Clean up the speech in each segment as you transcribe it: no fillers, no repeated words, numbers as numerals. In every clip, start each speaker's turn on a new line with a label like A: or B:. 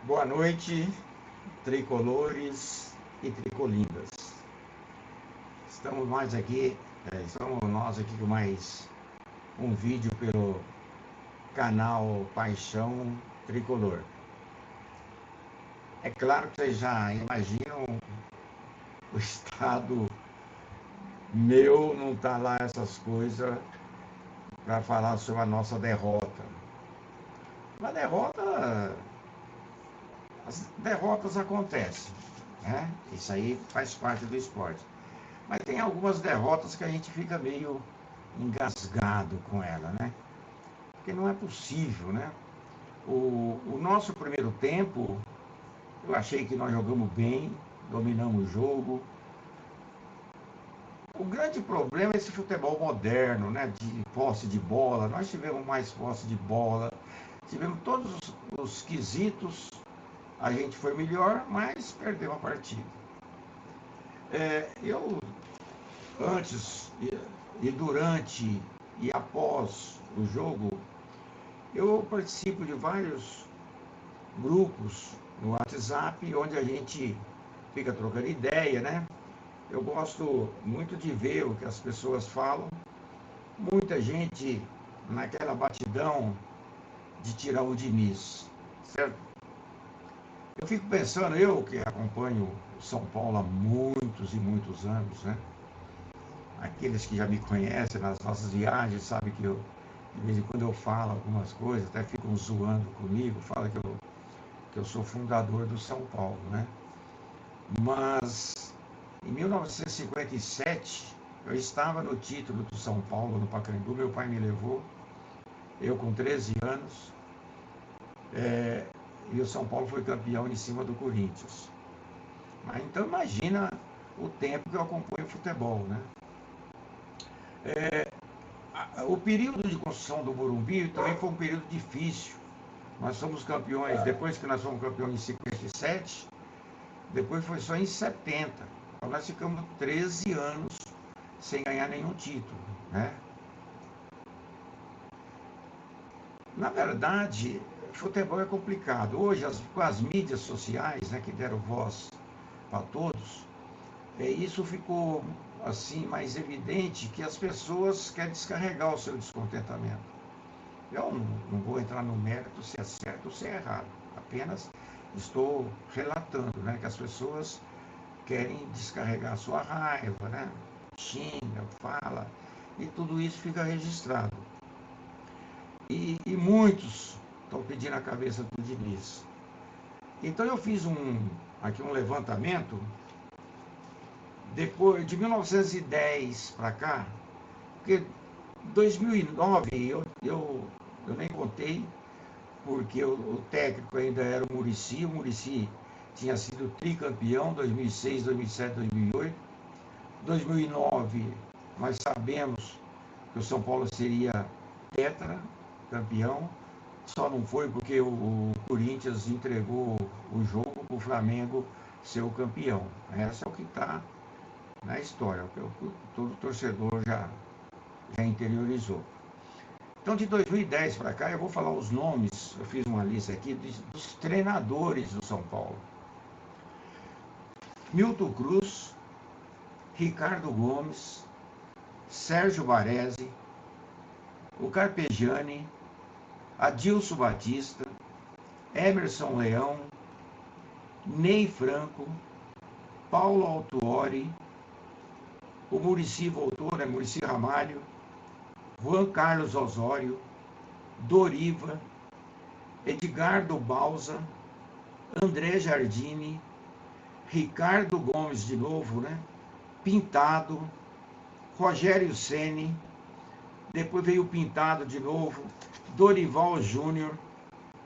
A: Boa noite, tricolores e tricolindas. Estamos nós aqui com mais um vídeo pelo canal Paixão Tricolor. É claro que vocês já imaginam o estado meu, não tá lá essas coisas para falar sobre a nossa derrota. Uma derrota, as derrotas acontecem, né? Isso aí faz parte do esporte. Mas tem algumas derrotas que a gente fica meio engasgado com ela, né? Porque não é possível, né? O nosso primeiro tempo, eu achei que nós jogamos bem, dominamos o jogo. O grande problema é esse futebol moderno, né? De posse de bola. Nós tivemos mais posse de bola, tivemos todos os quesitos, a gente foi melhor, mas perdeu a partida. Eu antes e durante e após o jogo, eu participo de vários grupos no WhatsApp, onde a gente fica trocando ideia, né? Eu gosto muito de ver o que as pessoas falam. Muita gente naquela batidão de tirar o Diniz, certo? Eu fico pensando, eu que acompanho o São Paulo há muitos e muitos anos, né? Aqueles que já me conhecem nas nossas viagens sabem que eu, de vez em quando eu falo algumas coisas, até ficam zoando comigo, falam que eu sou fundador do São Paulo, né? Mas em 1957 eu estava no título do São Paulo no Pacaembu, meu pai me levou, eu com 13 anos, e o São Paulo foi campeão em cima do Corinthians. Mas então imagina o tempo que eu acompanho o futebol, né? O período de construção do Morumbi também foi um período difícil. Nós somos campeões, depois que nós fomos campeões em 57, depois foi só em 70. Então nós ficamos 13 anos sem ganhar nenhum título, né? Na verdade, futebol é complicado. Hoje, com as mídias sociais, né, que deram voz para todos, isso ficou assim mais evidente, que as pessoas querem descarregar o seu descontentamento. Eu não vou entrar no mérito se é certo ou se é errado. Apenas estou relatando, né, que as pessoas querem descarregar a sua raiva, né? Xinga, fala, e tudo isso fica registrado. E muitos estão pedindo a cabeça do Diniz. Então eu fiz aqui um levantamento, depois de 1910 para cá, porque 2009 eu nem contei, porque o técnico ainda era o Muricy tinha sido tricampeão 2006, 2007, 2008. 2009 nós sabemos que o São Paulo seria tetra campeão, só não foi porque o Corinthians entregou o jogo para o Flamengo ser o campeão. Essa é o que está na história, o que todo torcedor já interiorizou. Então, de 2010 para cá, eu vou falar os nomes, eu fiz uma lista aqui dos treinadores do São Paulo. Milton Cruz, Ricardo Gomes, Sérgio Baresi, o Carpegiani, Adilson Batista, Emerson Leão, Ney Franco, Paulo Autuori, o Muricy voltou, né? Muricy Ramalho, Juan Carlos Osório, Doriva, Edgardo Balsa, André Jardine, Ricardo Gomes de novo, né? Pintado, Rogério Ceni, depois veio o Pintado de novo, Dorival Júnior,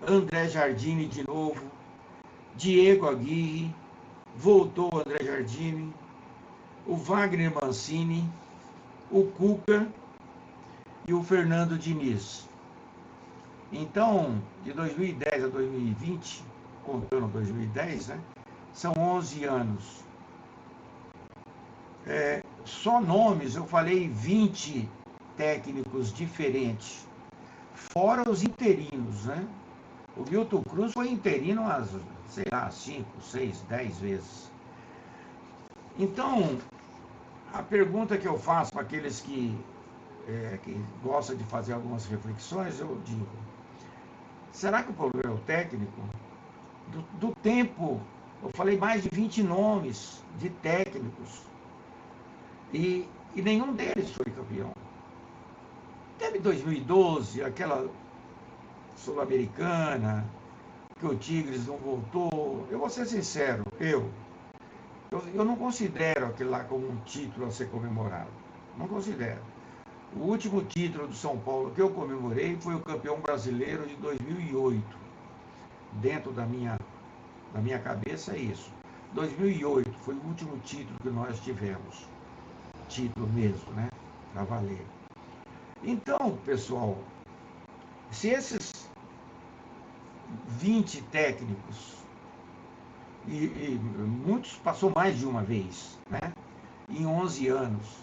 A: André Jardine de novo, Diego Aguirre, voltou o André Jardine, o Wagner Mancini, o Cuca e o Fernando Diniz. Então, de 2010 a 2020, contando 2010, né, são 11 anos. Só nomes, eu falei 20 técnicos diferentes, fora os interinos, né? O Milton Cruz foi interino umas, sei lá, 5, 6, 10 vezes. Então, a pergunta que eu faço para aqueles que gostam de fazer algumas reflexões, eu digo, será que o problema é o técnico? Do tempo, eu falei mais de 20 nomes de técnicos e nenhum deles foi campeão. Teve 2012, aquela Sul-Americana, que o Tigres não voltou. Eu vou ser sincero, eu não considero aquilo lá como um título a ser comemorado. Não considero. O último título do São Paulo que eu comemorei foi o campeão brasileiro de 2008. Dentro da minha cabeça é isso. 2008 foi o último título que nós tivemos. Título mesmo, né? Para valer. Então, pessoal, se esses 20 técnicos, e muitos passou mais de uma vez, né? Em 11 anos,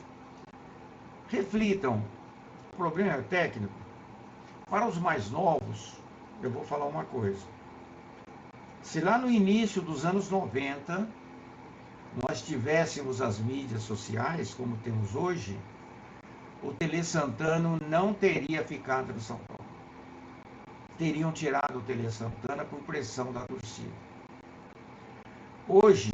A: reflitam, o problema é técnico. Para os mais novos, eu vou falar uma coisa. Se lá no início dos anos 90, nós tivéssemos as mídias sociais, como temos hoje, o Tele Santana não teria ficado no São Paulo. Teriam tirado o Tele Santana por pressão da torcida. Hoje,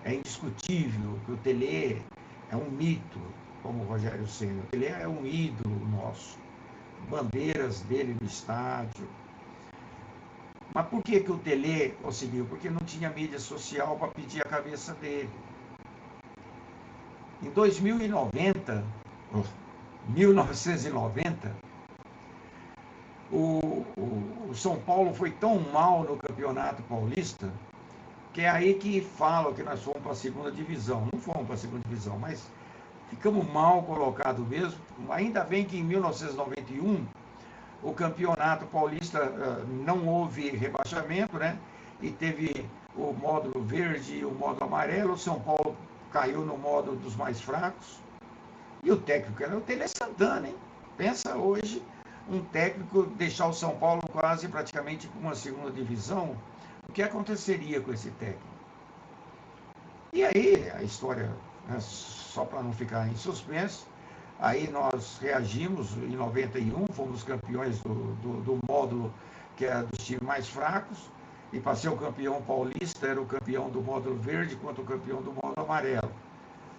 A: é indiscutível que o Tele é um mito, como o Rogério Ceni. O Tele é um ídolo nosso. Bandeiras dele no estádio. Mas por que o Tele conseguiu? Porque não tinha mídia social para pedir a cabeça dele. Em 1990, o São Paulo foi tão mal no Campeonato Paulista, que é aí que falam que nós fomos para a segunda divisão. Não fomos para a segunda divisão, mas ficamos mal colocados mesmo. Ainda bem que em 1991, o Campeonato Paulista não houve rebaixamento, né? E teve o módulo verde e o módulo amarelo. O São Paulo caiu no módulo dos mais fracos. E o técnico era o Tele Santana, hein? Pensa hoje um técnico deixar o São Paulo quase praticamente com uma segunda divisão. O que aconteceria com esse técnico? E aí, a história, né, só para não ficar em suspenso, aí nós reagimos em 91, fomos campeões do módulo que era dos times mais fracos, e para ser o campeão paulista, era o campeão do módulo verde contra o campeão do módulo amarelo.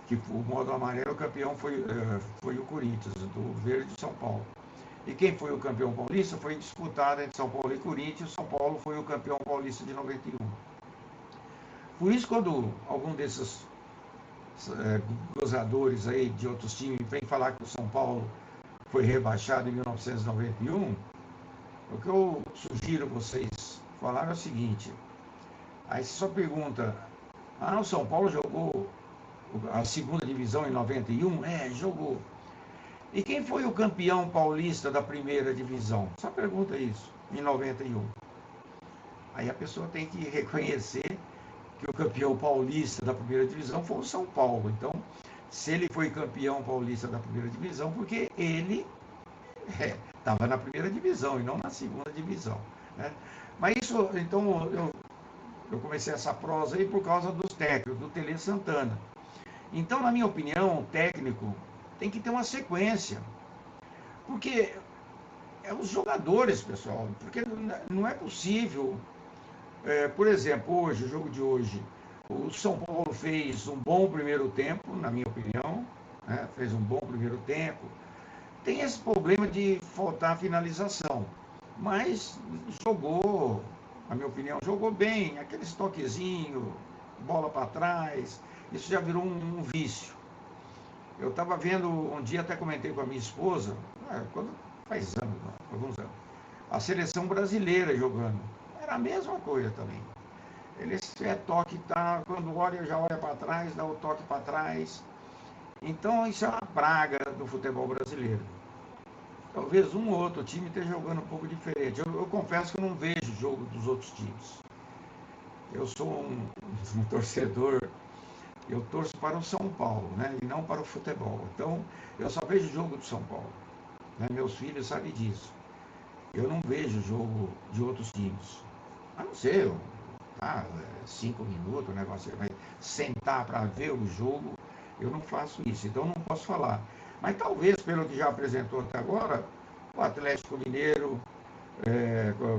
A: Que o módulo amarelo, o campeão foi o Corinthians, do verde de São Paulo. E quem foi o campeão paulista foi disputado entre São Paulo e Corinthians. São Paulo foi o campeão paulista de 91. Por isso, quando algum desses gozadores aí de outros times vem falar que o São Paulo foi rebaixado em 1991, o que eu sugiro vocês falar é o seguinte: aí você só pergunta, o São Paulo jogou a segunda divisão em 91? Jogou. E quem foi o campeão paulista da primeira divisão? Só pergunta isso, em 91. Aí a pessoa tem que reconhecer que o campeão paulista da primeira divisão foi o São Paulo. Então, se ele foi campeão paulista da primeira divisão, porque ele estava na primeira divisão e não na segunda divisão, né? Mas isso, então, eu comecei essa prosa aí por causa dos técnicos, do Tele Santana. Então, na minha opinião, o técnico tem que ter uma sequência, porque é os jogadores, pessoal, porque não é possível. Por exemplo, hoje, o jogo de hoje, o São Paulo fez um bom primeiro tempo, na minha opinião, né? Fez um bom primeiro tempo. Tem esse problema de faltar finalização, mas jogou, na minha opinião, jogou bem, aqueles toquezinhos, bola para trás, isso já virou um vício. Eu estava vendo, um dia até comentei com a minha esposa, faz anos, alguns anos, a seleção brasileira jogando. Era a mesma coisa também. Ele toque, tá, quando olha, já olha para trás, dá o toque para trás. Então, isso é uma praga do futebol brasileiro. Talvez um ou outro time esteja jogando um pouco diferente. Eu confesso que eu não vejo o jogo dos outros times. Eu sou um torcedor, eu torço para o São Paulo, né, e não para o futebol. Então, eu só vejo o jogo do São Paulo, né? Meus filhos sabem disso. eu não vejo jogo de outros times. A não ser, 5 minutos, o negócio vai sentar para ver o jogo, eu não faço isso, então não posso falar. Mas talvez, pelo que já apresentou até agora, o Atlético Mineiro,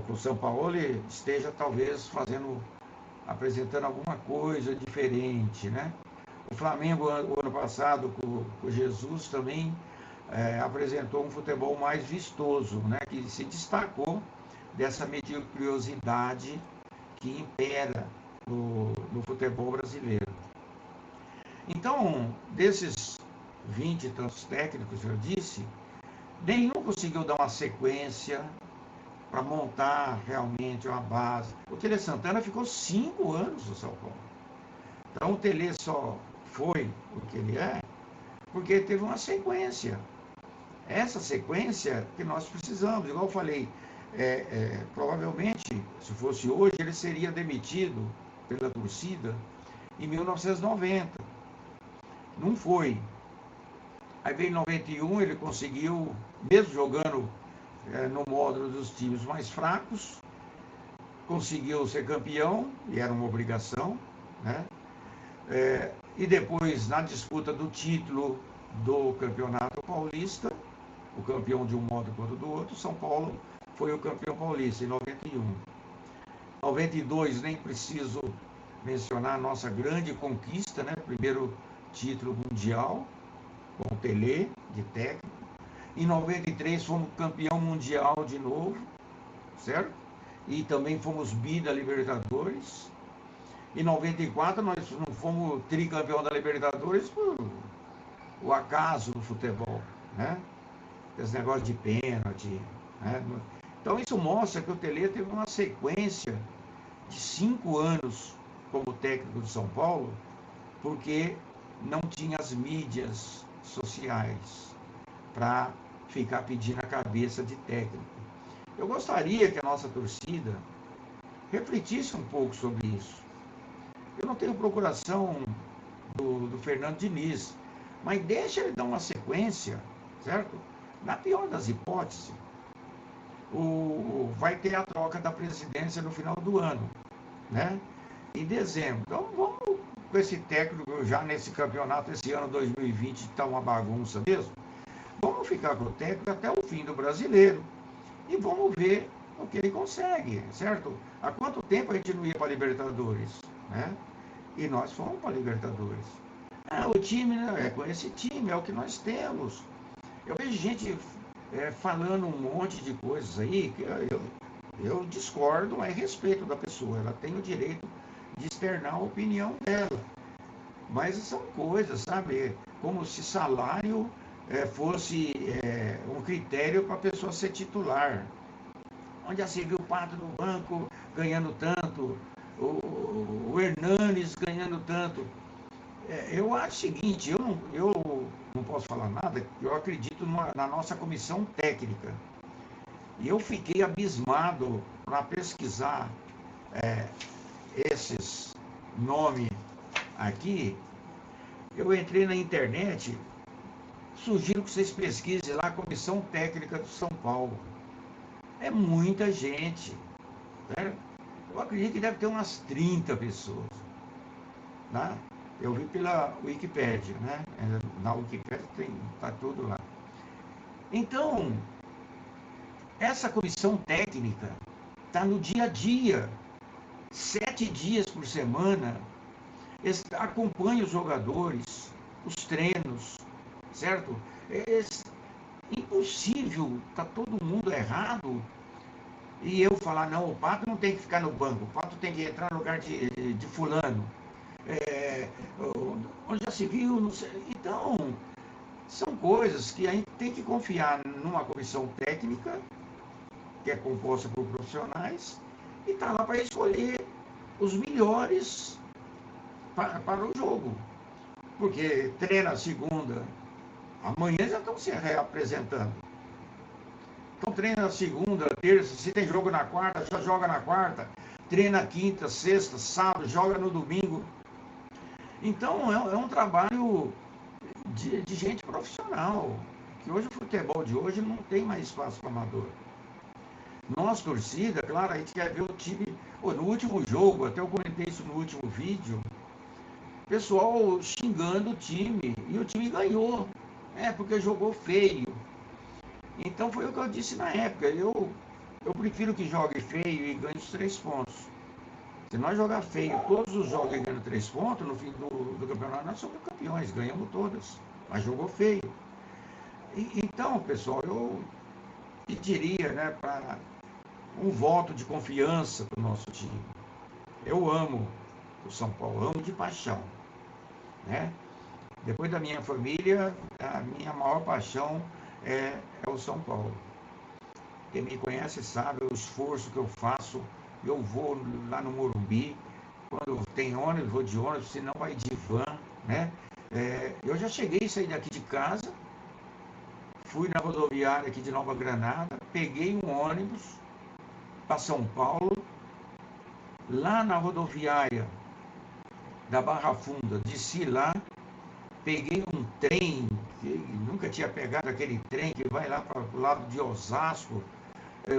A: com o São Paulo, esteja talvez apresentando alguma coisa diferente, né? O Flamengo, o ano passado, com o Jesus, também apresentou um futebol mais vistoso, né? Que se destacou dessa mediocridade que impera no futebol brasileiro. Então, desses 20 e tantos técnicos, eu disse, nenhum conseguiu dar uma sequência para montar realmente uma base. O Tele Santana ficou 5 anos no São Paulo. Então o Tele só foi o que ele é porque teve uma sequência. Essa sequência que nós precisamos. Igual eu falei, provavelmente, se fosse hoje, ele seria demitido pela torcida em 1990. Não foi. Aí veio em 91, ele conseguiu, mesmo jogando no módulo dos times mais fracos, conseguiu ser campeão, e era uma obrigação, né? E depois, na disputa do título do Campeonato Paulista, o campeão de um modo quanto do outro, São Paulo foi o campeão paulista em 91. 92, nem preciso mencionar a nossa grande conquista, né? Primeiro título mundial, com o Pelé, de técnico. Em 93 fomos campeão mundial de novo, certo? E também fomos bi da Libertadores. Em 94 nós não fomos tricampeão da Libertadores por o acaso do futebol, né? Esse negócio de pênalti, né? Então isso mostra que o Tele teve uma sequência de 5 anos como técnico de São Paulo, porque não tinha as mídias sociais para ficar pedindo a cabeça de técnico. Eu gostaria que a nossa torcida refletisse um pouco sobre isso. Eu não tenho procuração do Fernando Diniz, mas deixa ele dar uma sequência, certo? Na pior das hipóteses, vai ter a troca da presidência no final do ano, né? Em dezembro. Então vamos com esse técnico já nesse campeonato, esse ano 2020 está uma bagunça mesmo. Vamos ficar com o técnico até o fim do brasileiro e vamos ver o que ele consegue, certo? Há quanto tempo a gente não ia para a Libertadores, né? E nós fomos para a Libertadores. O time, né? Com esse time, é o que nós temos. Eu vejo gente falando um monte de coisas aí que eu discordo, mas respeito da pessoa. Ela tem o direito de externar a opinião dela. Mas são coisas, sabe? Como se salário fosse um critério para a pessoa ser titular. Onde já se viu o Pato no banco ganhando tanto, o Hernanes ganhando tanto. Eu acho o seguinte, eu não posso falar nada, eu acredito na nossa comissão técnica. E eu fiquei abismado para pesquisar esses nomes aqui. Eu entrei na internet, sugiro que vocês pesquisem lá a Comissão Técnica do São Paulo. É muita gente, né? Eu acredito que deve ter umas 30 pessoas, né? Eu vi pela Wikipédia, né? Na Wikipédia está tudo lá. Então, essa comissão técnica está no dia a dia, 7 dias por semana, acompanha os jogadores, os treinos, certo? É impossível, está todo mundo errado, e eu falar, não, o Pato não tem que ficar no banco, o Pato tem que entrar no lugar de fulano. Onde já se viu, não sei. Então, são coisas que a gente tem que confiar numa comissão técnica, que é composta por profissionais, e está lá para escolher os melhores para o jogo. Porque treina segunda, amanhã já estão se reapresentando. Então treina segunda, terça, se tem jogo na quarta, já joga na quarta, treina quinta, sexta, sábado, joga no domingo. Então é um trabalho de gente profissional, que hoje o futebol de hoje não tem mais espaço para amador. Nós, torcida, claro, a gente quer ver o time. Pô, no último jogo, até eu comentei isso no último vídeo, pessoal xingando o time, e o time ganhou, porque jogou feio. Então foi o que eu disse na época, eu prefiro que jogue feio e ganhe os 3 pontos. Se nós jogar feio todos os jogos e ganhando 3 pontos, no fim do campeonato nós somos campeões, ganhamos todas, mas jogou feio. Então, pessoal, eu pediria, né, para um voto de confiança para o nosso time. Eu amo o São Paulo, amo de paixão, né? Depois da minha família, a minha maior paixão é o São Paulo. Quem me conhece sabe o esforço que eu faço. Eu vou lá no Morumbi, quando tem ônibus, vou de ônibus, se não vai de van, né? Eu já cheguei a sair daqui de casa, fui na rodoviária aqui de Nova Granada, peguei um ônibus para São Paulo, lá na rodoviária da Barra Funda, desci lá, peguei um trem, que nunca tinha pegado aquele trem que vai lá para o lado de Osasco,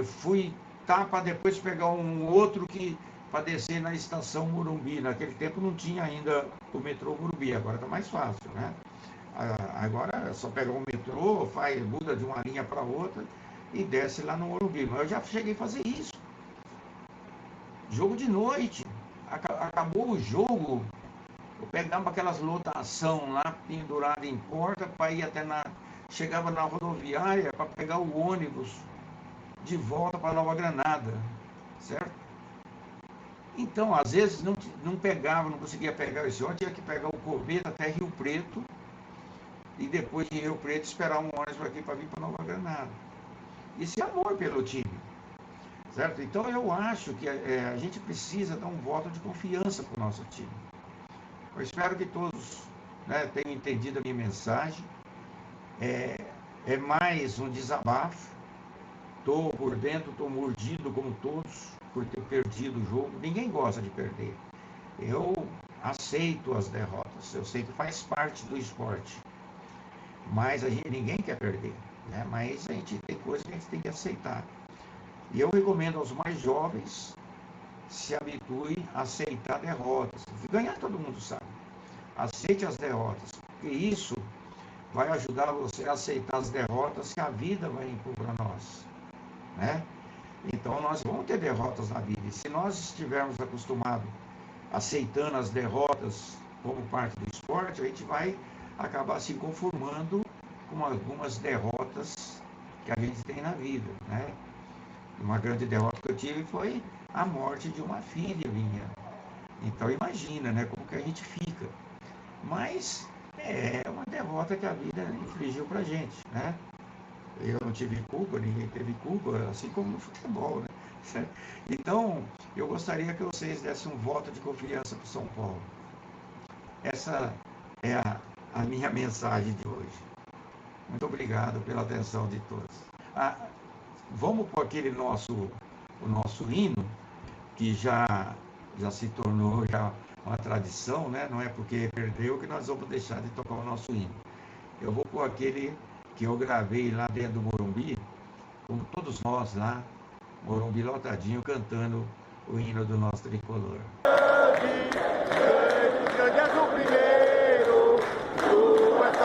A: fui para depois pegar um outro que para descer na estação Morumbi. Naquele tempo não tinha ainda o metrô Morumbi, agora está mais fácil, né? Agora é só pegar um metrô, muda de uma linha para outra e desce lá no Morumbi. Mas eu já cheguei a fazer isso. Jogo de noite, acabou o jogo, eu pegava aquelas lotação lá pendurada em porta para ir chegava na rodoviária para pegar o ônibus de volta para Nova Granada, certo? Então, às vezes não pegava, não conseguia pegar esse ônibus, tinha que pegar o Cometa até Rio Preto e depois de Rio Preto esperar um ônibus aqui para vir para Nova Granada. Isso é amor pelo time, certo? Então eu acho que a gente precisa dar um voto de confiança para o nosso time. Eu espero que todos, né, tenham entendido a minha mensagem. É mais um desabafo. Estou por dentro, estou mordido como todos por ter perdido o jogo. Ninguém gosta de perder. Eu aceito as derrotas. Eu sei que faz parte do esporte. Mas ninguém quer perder, né? Mas a gente tem coisas que a gente tem que aceitar. E eu recomendo aos mais jovens se habituem a aceitar derrotas. Ganhar todo mundo sabe. Aceite as derrotas, porque isso vai ajudar você a aceitar as derrotas que a vida vai impor para nós, né? Então nós vamos ter derrotas na vida. E se nós estivermos acostumados aceitando as derrotas como parte do esporte, a gente vai acabar se conformando com algumas derrotas que a gente tem na vida, né? Uma grande derrota que eu tive foi a morte de uma filha minha. Então imagina, né, como que a gente fica. Mas é uma derrota que a vida infligiu pra gente, né? Eu não tive culpa, ninguém teve culpa, assim como no futebol, né? Então, eu gostaria que vocês dessem um voto de confiança para o São Paulo. Essa é a minha mensagem de hoje. Muito obrigado pela atenção de todos. Vamos para o nosso hino, que já se tornou já uma tradição, né? Não é porque perdeu que nós vamos deixar de tocar o nosso hino. Eu vou pôr aquele que eu gravei lá dentro do Morumbi, com todos nós lá, Morumbi lotadinho, cantando o hino do nosso tricolor. Grande és o primeiro, tu és